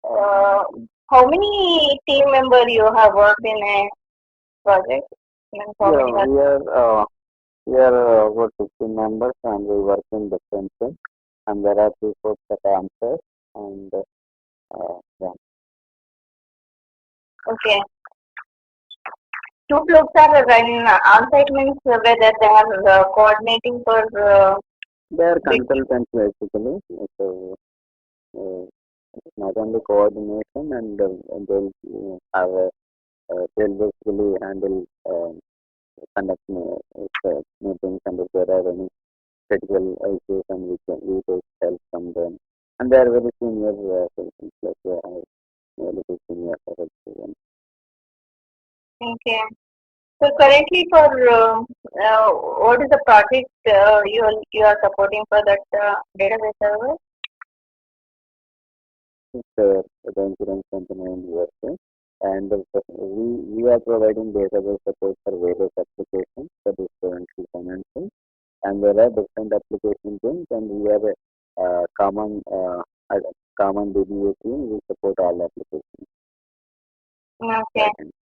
Uh, how many team member you have worked in a project? And how Yeah, many are we are about 15 members and we work in different teams. And there are three folks that answer and yeah, okay? Two folks are in on-site means whether they are coordinating for they are big. consultants basically. So not only coordination and they'll have they'll basically handle conduct meetings and if there are any critical issues and we take help from them. And they are very senior persons, like they are very senior persons. Okay. So currently for what is the project you are supporting for that database server? The insurance company in USA. And we are providing database support for various applications for this currently financial. And there are different application teams, and we have a common DBA team. We support all applications. Okay. Right.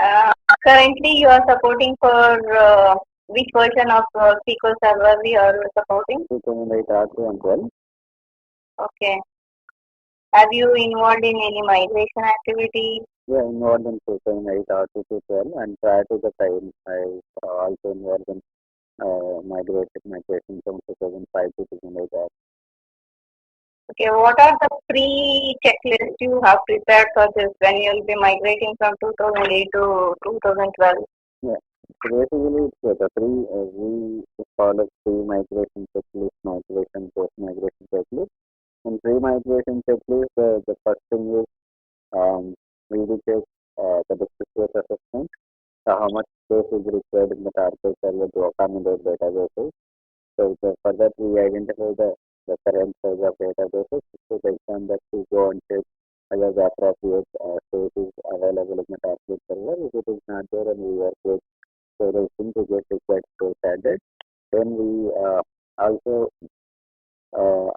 Uh, currently you are supporting for which version of SQL Server we are supporting? 2008 R2 and 12. Okay. Have you involved in any migration activity? Yeah, involved in 2008 R2 to 12, and prior to the time, I also involved in migration from 2005 to 2008. Okay, what are the pre-checklists you have prepared for this when you will be migrating from 2008 to 2012? Yeah. So basically, it's the three, we follow three migration checklist, migration, post-migration checklist. In pre-migration checklist, the first thing is we will check the business case assessment, how much space is required in the target server to accommodate databases. So for that, we identify the current size of databases. So the exam that we go and check whether the appropriate space is available in the target server. If it is not there, and we work with storage team to get required space added. Then we also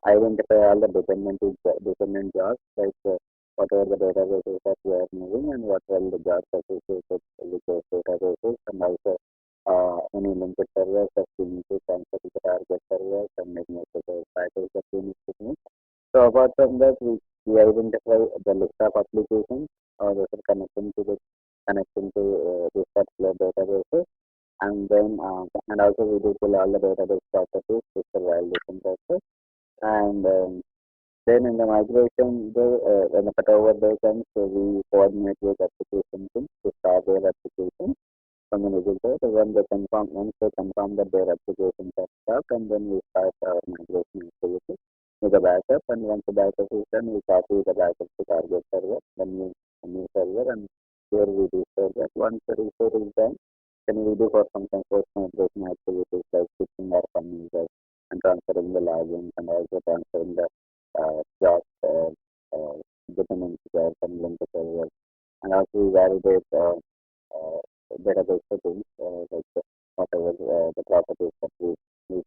identify all the dependent jobs, like whatever the databases that we are moving and what are the jobs associated with those databases, and also any linked servers that we need to transfer to the target servers and make most of the cycles that we need to make. So apart from that, we identify the list of applications or the connection to this particular databases, and then and also we do pull all the database properties with the validation process. And then in the migration, when the cutover day comes, so we coordinate with application teams to start their application from the user. So once they confirm that their applications are stuck, and then we start our migration activity with the backup. And once the backup is done, we copy the backup to target server, then a new server, and here we restore that. Once the restore is done, then we do for some post migration activities like switching our fund users and transferring the logins and also transferring the jobs, dependency jobs and link servers. And also we validate uh, database settings, like whatever the properties that we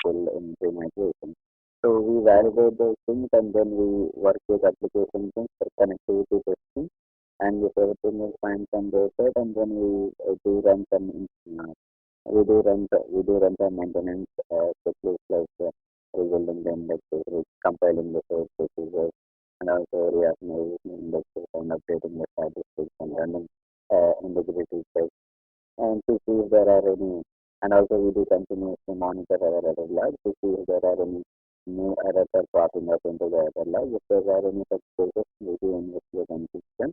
pull in pre-migration. So we validate those things, and then we work with application teams for connectivity testing. And if everything is fine from their side, and then do run some we do run some maintenance checklist, like rebuilding the indexes, compiling the source procedures, and also reorganizing the indexes and updating the statistics and running integrity checks, and to see if there are any. And also we do continuously monitor our error log to see if there are any new errors are popping up into the error log. If there are any such cases, we do investigate and fix them.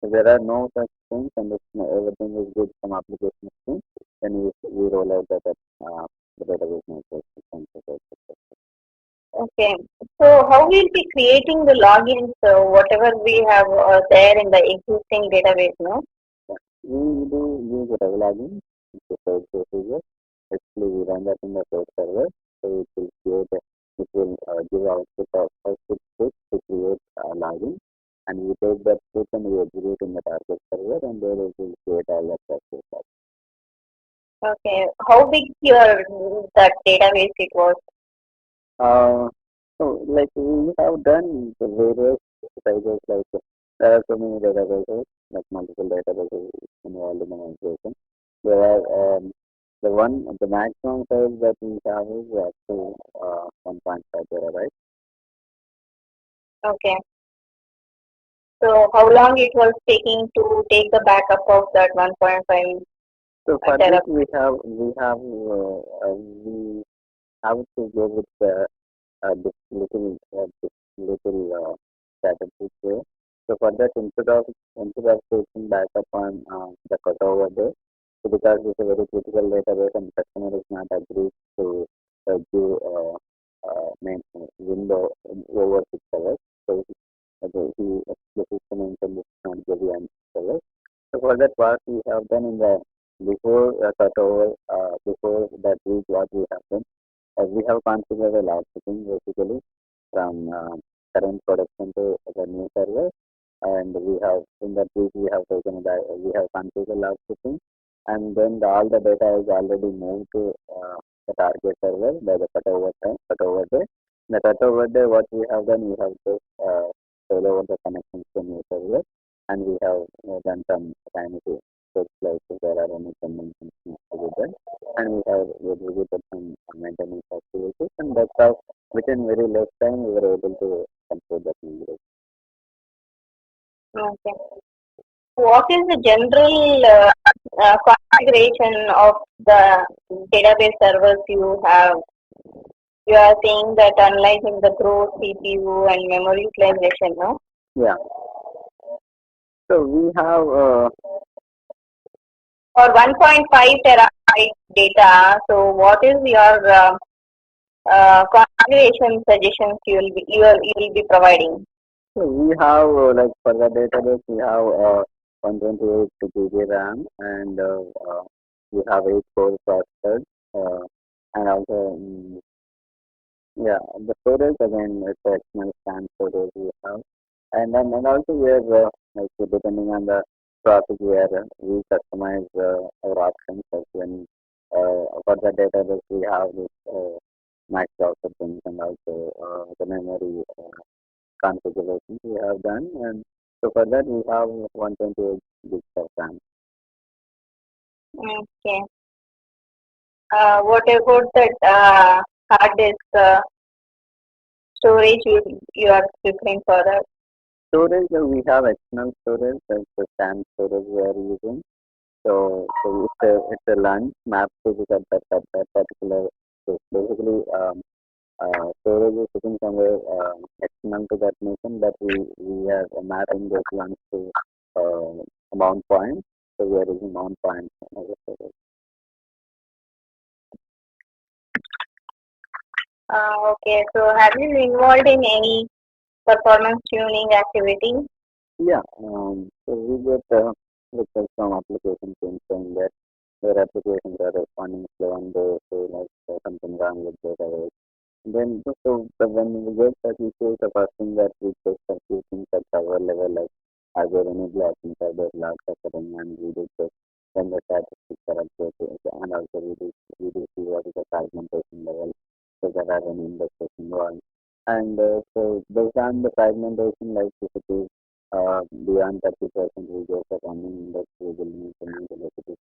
If there are no such things, and if everything is good from application team, then we roll out the database migration. Okay. So how we'll be creating the logins, whatever we have there in the existing database, no? We do use regularly to save procedures. Actually, we run that in the code server, so it will give output script to create a login, and we take that script and we execute in the target server, and there it will create all the process. Okay. How big that database it was? Uh, so like we have done the various There are so many databases, like multiple databases involved in the migration. There are the maximum size that we have is up to 1.5 terabyte. Okay. So how long it was taking to take the backup of that 1.5 So for this terabyte? we have to go with this little strategic way. So for that, instead of taking backup on the cutover day, so because it's a very critical database and customer is not agreed to give main window over 6 hours. So he explicitly mentioned it's not give you 6 hours. So for that, what we have done in the before cutover, before that week, what we have done, we have configured a log splitting basically from current production to the new server, and we have in that week we have configured log splitting, and then all the data is already moved to the target server by the cutover day. The cutover day, what we have done, we have just failed over the connections to new server, and we have done some tiny checks like if there are any pending things to be done, and we have executed some maintenance activities, and that's how within very less time we were able to complete that migration. Okay. What is the general configuration of the database servers you have? You are saying that analyzing the growth, CPU, and memory utilization, no? Yeah. So we have For 1.5 terabyte data, so what is your configuration suggestions you will be providing? like for the database we have 128 GB RAM, and we have 8 core processors, uh, and also yeah, the storage again it's a external SAN storage we have, and also we are like depending on the process where we customize our options, like when for the database we have this max processing and also the memory configurations we have done, and so for that we have 128 gigs of RAM. Okay. What about that hard disk storage you are preferring for that? Storage, we have external storage, like the SAN storage we are using. So it's a LAN mapped to that particular place. Basically, storage is sitting somewhere external to that nation, but we are mapping those LANs to mount point. So we are using mount point as a storage. Okay. So have you involved in any performance tuning activity? Yeah, so we get requests from application teams saying that their applications are responding slow and they say like something wrong with their. Then, when we get such issues, the first thing that we check a few things at our level, like are there any blockings, are there logs occurring, and we do check when the statistics are updated, and also we do see what is the fragmentation level, so there are any indexes involved. And so based on the fragmentation, like if it is beyond 30%, we go for running index, we will need to maintain if it is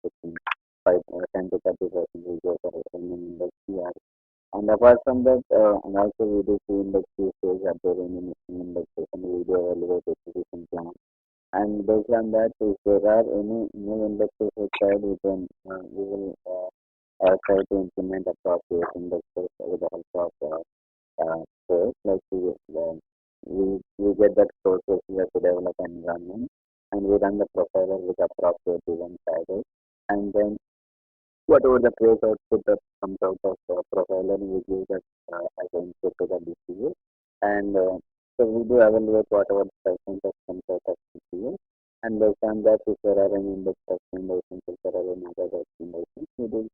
10 to 30%, we go for running index. And apart from that, and also we do see index usage, are there any missing indexes, and we do evaluate execution plan. And based on that, if there are any new indexes required, we will try to implement appropriate indexes with the help of source. Like we get that sources where to develop an environment, and we run the profiler with appropriate event titles, and then whatever the trace output that comes out of profiler, we give that as an input to the DCU. And so we do evaluate whatever the percentage comes out of DCU. And based on that, if there are any index recommendations, if there are any other recommendations, we do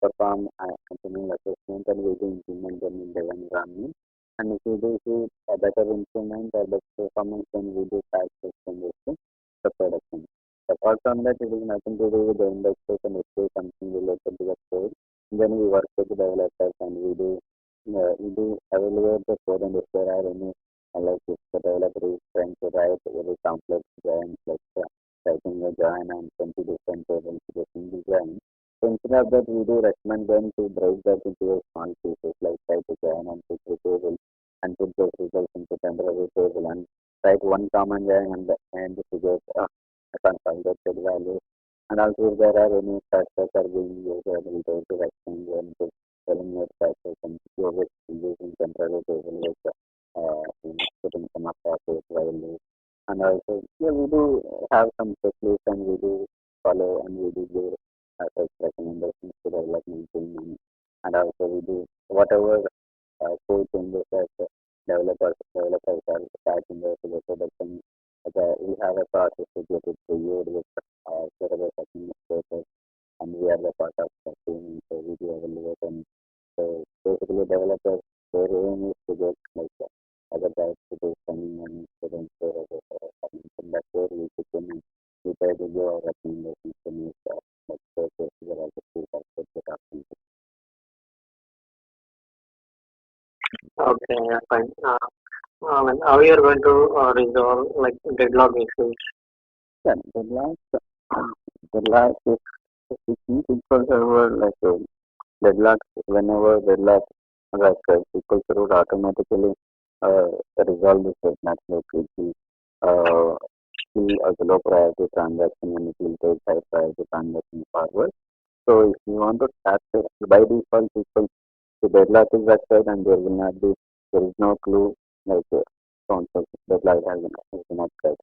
perform continuing assessment, and we do implement them in the environment. And if we do see a better improvement or better performance, then we do patch extend to the production. Apart from that, it is nothing to do with the indexes, and if there is something related to the code, then we work with the developers, and we do evaluate the code, and if there are any like if the developer developer is trying to write a very complex join, like writing a join and 20 different tables to a single join. So instead of that, we do recommend them to break that into a small pieces, like write a join and put the table and put those results into temporary table and write one command join and to get a consolidated value. And also, if there are any factors are being used, I will go to exchange and to eliminate factors and use it using temporary table like putting some of the value. And also, yeah, we do have some checklists and we do follow and we do give such recommendations to development team and also we do whatever code changes that developers are starting the production. We have a process to get it reviewed with database administrators and we are the part of the team, so we do evaluate and so basically developers their aim is to get like other guys to do coming and students and that's where we begin and we try to give our recommendations to make like courses where all the feedback that happens. Okay, yeah, fine. And how you are going to resolve like deadlock issues? Yeah, the last is SQL server like deadlocks whenever deadlock like SQL server automatically uh, resolve this deadlock like it will see as a low priority transaction and it will take high priority transaction forward. So if you want to capture by default SQL the deadlock is vectored and there will not be there is no clue like concept deadlock has been occurred.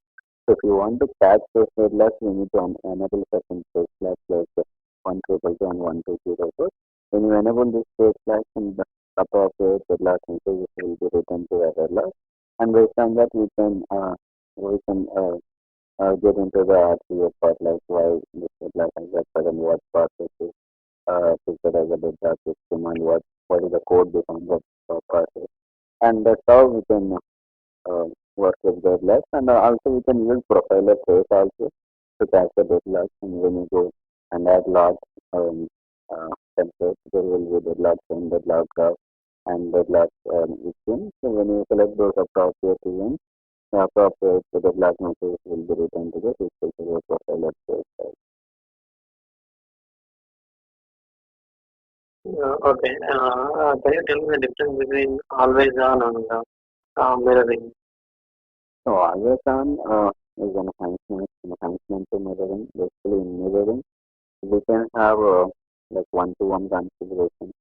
So if you want to catch those deadlocks, you need to enable certain space flags like 122 and 1204. When you enable this space flags and the appropriate deadlock messages will be written to a deadlock. And based on that, we can get into the RCA part like why this deadlock has occurred and what processes triggered as a deadlock system and what is the code behind that process. And that's how we can uh, work with deadlocks and also we can use profiler trace also to capture deadlocks and when you go and add log um, template there will be deadlock and deadlock graph and deadlock event. So when you select those appropriate events, the appropriate deadlock message will be written to the SQL profiler trace. Okay. Can you tell me the difference between always on and mirroring? So always on is enhancement to mirroring. Basically in mirroring we can have like one-to-one configuration,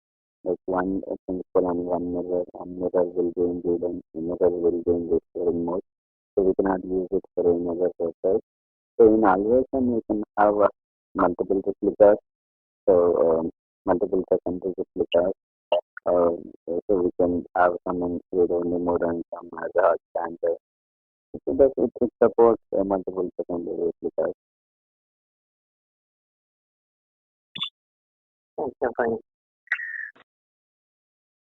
like one principal and one mirror will be in read and mirror will be in restoring mode. So we cannot use it for any other purpose. So in algorithm we can have multiple replicas, so multiple secondary replicas. So we can have some in read only mode and some as a standard. So that it supports multiple secondary replicas. Okay, fine.